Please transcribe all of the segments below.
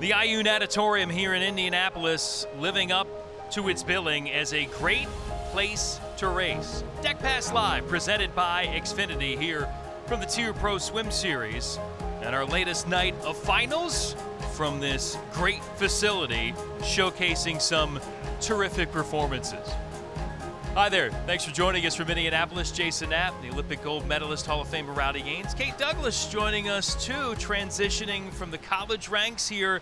The IU Natatorium here in Indianapolis living up to its billing as a great place to race. Deck Pass Live presented by Xfinity here from the TYR Pro Swim Series and our latest night of finals from this great facility showcasing some terrific performances. Hi there, thanks for joining us from Indianapolis. Jason Knapp, the Olympic gold medalist, Hall of Famer Rowdy Gaines. Kate Douglas joining us too, transitioning from the college ranks here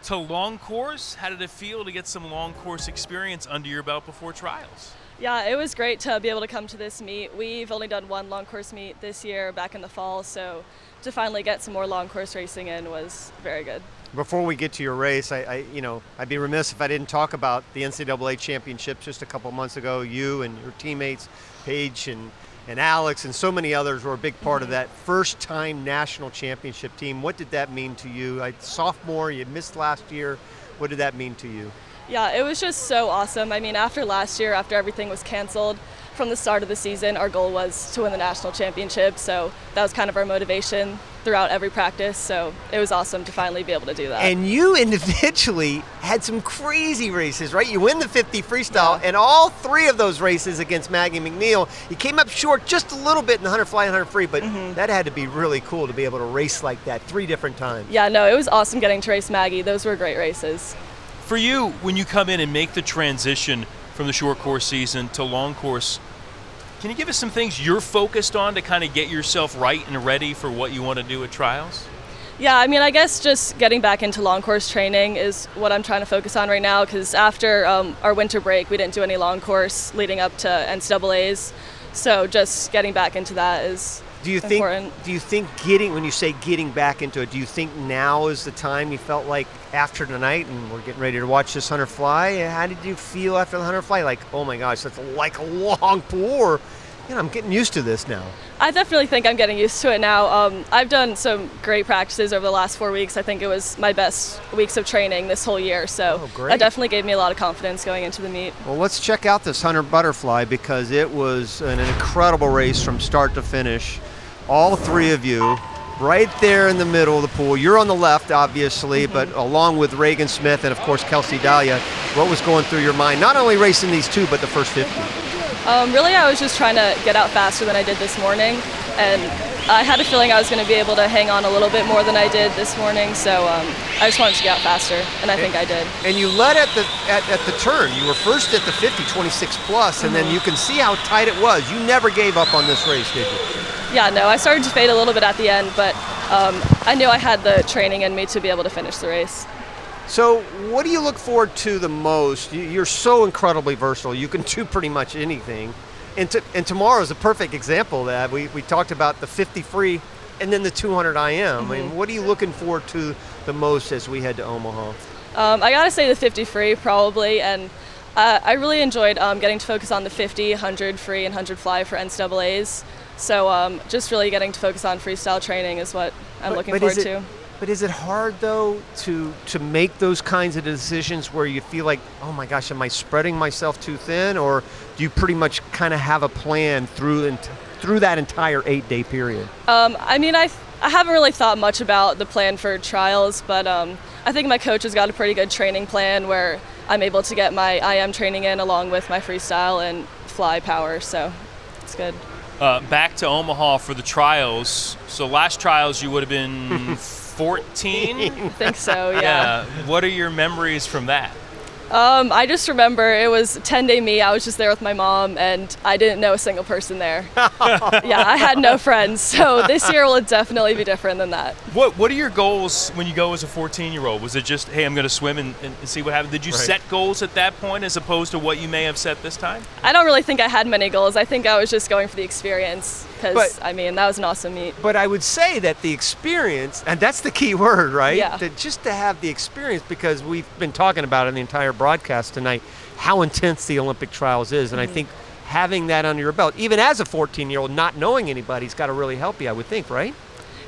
to long course. How did it feel to get some long course experience under your belt before trials? Yeah, it was great to be able to come to this meet. We've only done one long course meet this year back in the fall, so to finally get some more long course racing in was very good. Before we get to your race, I'd be remiss if I didn't talk about the NCAA championships just a couple months ago. You and your teammates, Paige and Alex and so many others were a big part of that first-time national championship team. What did that mean to you? Sophomore, you missed last year. What did that mean to you? Yeah, it was just so awesome. I mean, after last year, after everything was canceled, from the start of the season, our goal was to win the national championship, so that was kind of our motivation throughout every practice, so it was awesome to finally be able to do that. And you individually had some crazy races, right? You win the 50 freestyle, and all three of those races against Maggie McNeil, you came up short just a little bit in the 100 fly and 100 free, but that had to be really cool to be able to race like that 3 different times. Yeah, no, it was awesome getting to race Maggie. Those were great races. For you, when you come in and make the transition from the short course season to long course, can you give us some things you're focused on to kind of get yourself right and ready for what you want to do at trials? Yeah, I mean, I guess just getting back into long course training is what I'm trying to focus on right now, because after our winter break, we didn't do any long course leading up to NCAAs, so just getting back into that is important. Do you think when you say getting back into it, do you think now is the time you felt like after tonight and we're getting ready to watch this 100 fly? How did you feel after the 100 fly? Like, oh my gosh, that's like a long pour. I'm getting used to this now. I definitely think I'm getting used to it now. I've done some great practices over the last 4 weeks. I think it was my best weeks of training this whole year, so that definitely gave me a lot of confidence going into the meet. Well, let's check out this 100 butterfly because it was an incredible race from start to finish. All three of you right there in the middle of the pool. You're on the left, obviously, but along with Reagan Smith and, of course, Kelsey Dahlia, what was going through your mind, not only racing these two, but the first 50? Really, I was just trying to get out faster than I did this morning, and I had a feeling I was going to be able to hang on a little bit more than I did this morning, so I just wanted to get out faster, and I think I did. And you led at the turn. You were first at the 50, 26 plus, and then you can see how tight it was. You never gave up on this race, did you? Yeah, no, I started to fade a little bit at the end, but I knew I had the training in me to be able to finish the race. So what do you look forward to the most? You're so incredibly versatile. You can do pretty much anything. And tomorrow is a perfect example of that. We talked about the 50 free and then the 200 IM. I mean, what are you looking forward to the most as we head to Omaha? I got to say the 50 free probably, and I really enjoyed getting to focus on the 50, 100 free, and 100 fly for NCAAs. So just really getting to focus on freestyle training is what I'm looking forward to. But is it hard, though, to make those kinds of decisions where you feel like, oh, my gosh, am I spreading myself too thin? Or do you pretty much kind of have a plan through that entire 8-day period? I mean, I haven't really thought much about the plan for trials, but I think my coach has got a pretty good training plan where I'm able to get my IM training in along with my freestyle and fly power, so it's good. Back to Omaha for the trials. So last trials you would have been 14? I think so, yeah. What are your memories from that? I just remember it was a 10-day meet. I was just there with my mom, and I didn't know a single person there. Yeah, I had no friends. So this year will definitely be different than that. What are your goals when you go as a 14-year-old? Was it just, hey, I'm going to swim and see what happens? Did you set goals at that point as opposed to what you may have set this time? I don't really think I had many goals. I think I was just going for the experience because, I mean, that was an awesome meet. But I would say that the experience, and that's the key word, right? Yeah. Just to have the experience, because we've been talking about it in the entire broadcast tonight, how intense the Olympic trials is. And I think having that under your belt, even as a 14-year-old, not knowing anybody's got to really help you, I would think, right?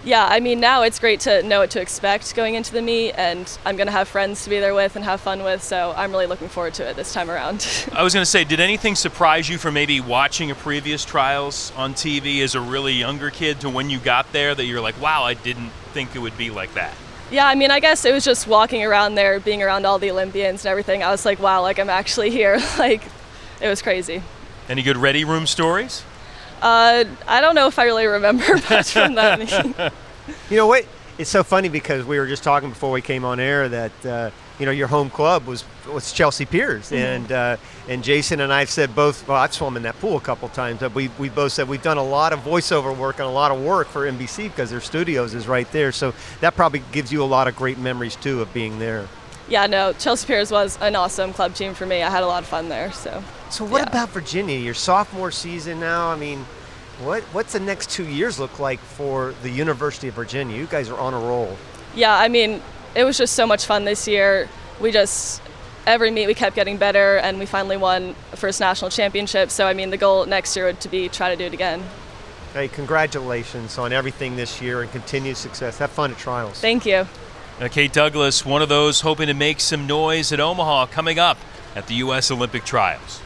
Yeah, I mean, now it's great to know what to expect going into the meet, and I'm going to have friends to be there with and have fun with, so I'm really looking forward to it this time around. I was going to say, did anything surprise you from maybe watching a previous trials on TV as a really younger kid to when you got there that you're like, wow, I didn't think it would be like that? Yeah, I mean, I guess it was just walking around there, being around all the Olympians and everything. I was like, wow, like I'm actually here. Like, it was crazy. Any good ready room stories? I don't know if I really remember much from that meeting. You know what? It's so funny because we were just talking before we came on air that your home club was Chelsea Piers, and Jason and I've said both. Well, I've swum in that pool a couple times. But we both said we've done a lot of voiceover work and a lot of work for NBC because their studios is right there. So that probably gives you a lot of great memories too of being there. Yeah, no, Chelsea Piers was an awesome club team for me. I had a lot of fun there. So what about Virginia? Your sophomore season now. I mean, what's the next 2 years look like for the University of Virginia? You guys are on a roll. Yeah, I mean, it was just so much fun this year. Every meet we kept getting better, and we finally won the first national championship. So, I mean, the goal next year would to be try to do it again. Hey, congratulations on everything this year and continued success. Have fun at trials. Thank you. Now, Kate Douglas, one of those hoping to make some noise at Omaha, coming up at the U.S. Olympic Trials.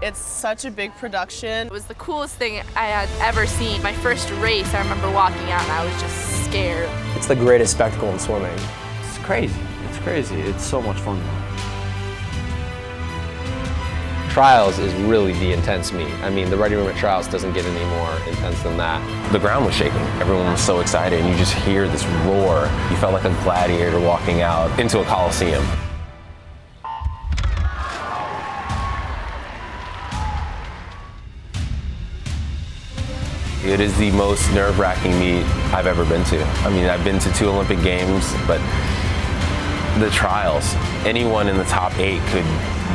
It's such a big production. It was the coolest thing I had ever seen. My first race, I remember walking out and I was just scared. It's the greatest spectacle in swimming. It's crazy. It's crazy. It's so much fun. Trials is really the intense meet. I mean, the ready room at trials doesn't get any more intense than that. The ground was shaking. Everyone was so excited, and you just hear this roar. You felt like a gladiator walking out into a coliseum. It is the most nerve-wracking meet I've ever been to. I mean, I've been to 2 Olympic Games, but the trials, anyone in the top 8 could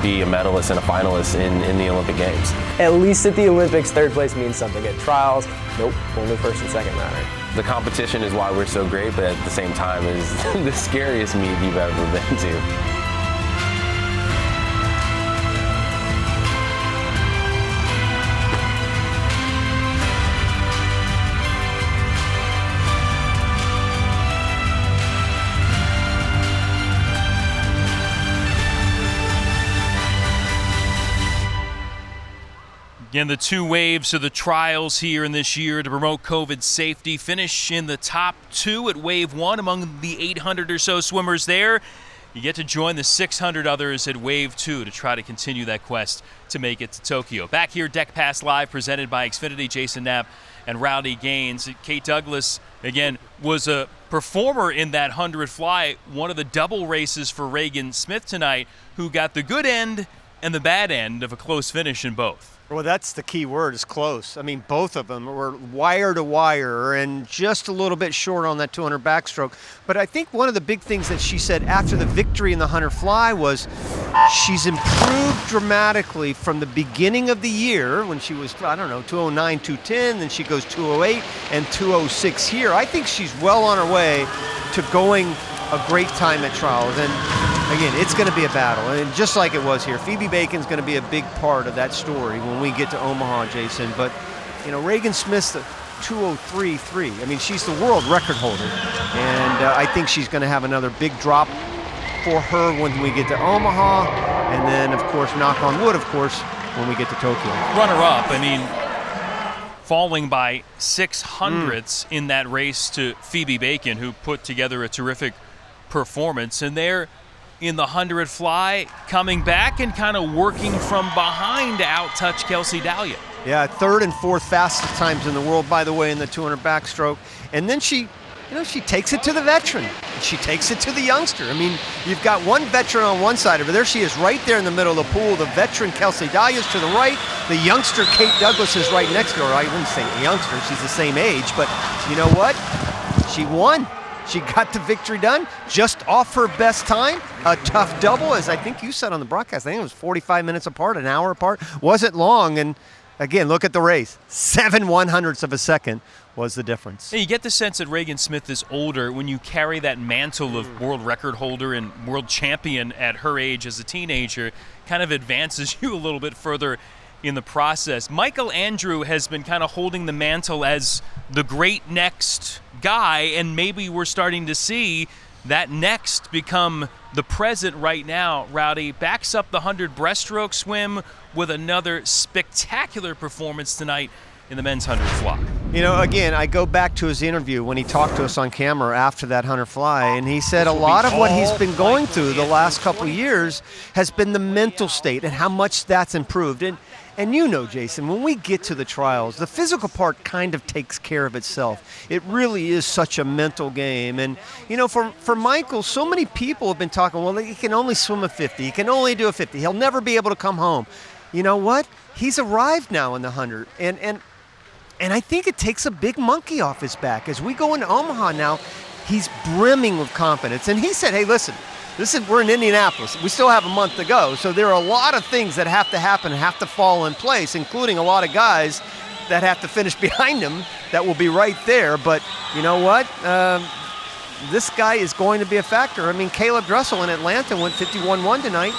be a medalist and a finalist in the Olympic Games. At least at the Olympics, third place means something. At trials, nope, only first and second matter. The competition is why we're so great, but at the same time is the scariest meet you've ever been to. Again, the 2 waves of the trials here in this year to promote COVID safety finish in the top 2 at wave 1 among the 800 or so swimmers there. You get to join the 600 others at wave 2 to try to continue that quest to make it to Tokyo. Back here, Deck Pass Live, presented by Xfinity, Jason Knapp and Rowdy Gaines. Kate Douglas, again, was a performer in that 100 fly, one of the double races for Reagan Smith tonight, who got the good end and the bad end of a close finish in both. Well, that's the key word, is close. I mean, both of them were wire to wire and just a little bit short on that 200 backstroke. But I think one of the big things that she said after the victory in the 100 fly was she's improved dramatically from the beginning of the year when she was, 209, 210, then she goes 208 and 206 here. I think she's well on her way to going a great time at trials. And again, it's going to be a battle, and just like it was here, Phoebe Bacon's going to be a big part of that story when we get to Omaha, Jason. But Reagan Smith's the 203.3. I mean, she's the world record holder, and I think she's going to have another big drop for her when we get to Omaha, and then, of course, knock on wood, of course, when we get to Tokyo. Runner-up, I mean, falling by 600ths in that race to Phoebe Bacon, who put together a terrific performance, and there in the 100 fly, coming back and kind of working from behind to out-touch Kelsey Dahlia. Yeah, 3rd and 4th fastest times in the world, by the way, in the 200 backstroke. And then she takes it to the veteran. She takes it to the youngster. I mean, you've got one veteran on one side of her. There she is right there in the middle of the pool. The veteran, Kelsey Dahlia's to the right. The youngster, Kate Douglas, is right next to her. I wouldn't say youngster. She's the same age. But you know what? She won. She got the victory done just off her best time. A tough double, as I think you said on the broadcast. I think it was 45 minutes apart, an hour apart. Wasn't long. And again, look at the race. 7/100ths of a second was the difference. You get the sense that Reagan Smith is older when you carry that mantle of world record holder and world champion at her age as a teenager. Kind of advances you a little bit further in the process. Michael Andrew has been kind of holding the mantle as the great next guy, and maybe we're starting to see that next become the present right now? Rowdy backs up the 100 breaststroke swim with another spectacular performance tonight in the men's 100 fly. You know, again, I go back to his interview when he talked to us on camera after that 100 fly, and he said a lot of what he's been going through the last couple of years has been the mental state and how much that's improved. And you know, Jason, when we get to the trials, the physical part kind of takes care of itself. It really is such a mental game. And, you know, for Michael, so many people have been talking, well, he can only swim a 50. He can only do a 50. He'll never be able to come home. You know what? He's arrived now in the 100. And I think it takes a big monkey off his back. As we go into Omaha now, he's brimming with confidence. And he said, hey, listen, we're in Indianapolis. We still have a month to go. So there are a lot of things that have to happen and have to fall in place, including a lot of guys that have to finish behind him that will be right there. But you know what? This guy is going to be a factor. I mean, Caleb Dressel in Atlanta went 51.1 tonight.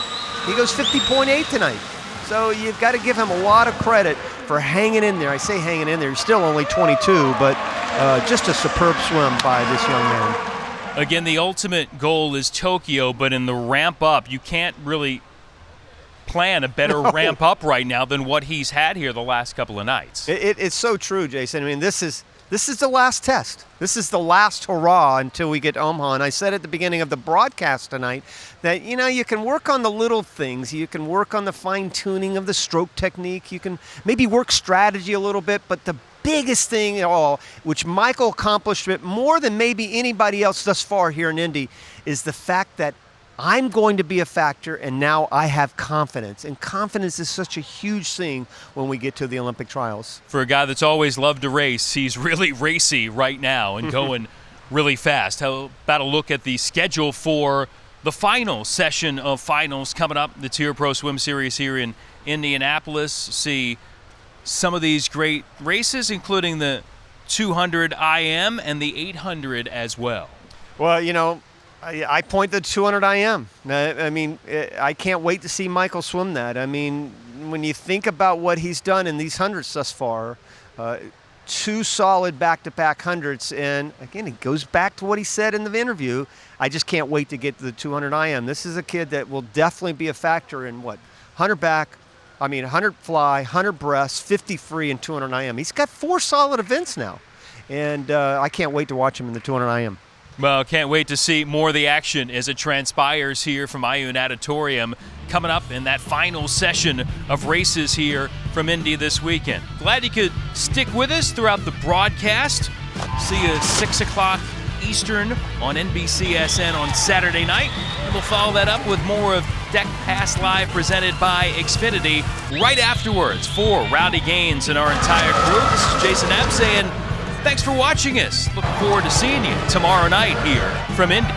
He goes 50.8 tonight. So you've got to give him a lot of credit for hanging in there. I say hanging in there. He's still only 22, but just a superb swim by this young man. Again, the ultimate goal is Tokyo, but in the ramp up, you can't really plan a better ramp up right now than what he's had here the last couple of nights. It's so true, Jason. I mean, this is the last test. This is the last hurrah until we get to Omaha. And I said at the beginning of the broadcast tonight that, you know, you can work on the little things. You can work on the fine-tuning of the stroke technique. You can maybe work strategy a little bit, but the biggest thing at all, which Michael accomplished more than maybe anybody else thus far here in Indy, is the fact that I'm going to be a factor, and now I have confidence. And confidence is such a huge thing when we get to the Olympic trials. For a guy that's always loved to race, he's really racy right now and going really fast. How about a look at the schedule for the final session of finals coming up, the TYR Pro Swim Series here in Indianapolis. See some of these great races, including the 200 IM and the 800 as well. Well, you know, I point to the 200 IM. I mean, I can't wait to see Michael swim that. I mean, when you think about what he's done in these hundreds thus far, 2 solid back-to-back hundreds, and again, it goes back to what he said in the interview. I just can't wait to get to the 200 IM. This is a kid that will definitely be a factor in 100 fly, 100 breast, 50 free, and 200 IM. He's got 4 solid events now, and I can't wait to watch him in the 200 IM. Well, can't wait to see more of the action as it transpires here from IU Natatorium coming up in that final session of races here from Indy this weekend. Glad you could stick with us throughout the broadcast. See you at 6 o'clock Eastern on NBCSN on Saturday night. And we'll follow that up with more of Deck Pass Live presented by Xfinity right afterwards. For Rowdy Gaines and our entire crew, this is Jason Epp saying thanks for watching us. Looking forward to seeing you tomorrow night here from Indy.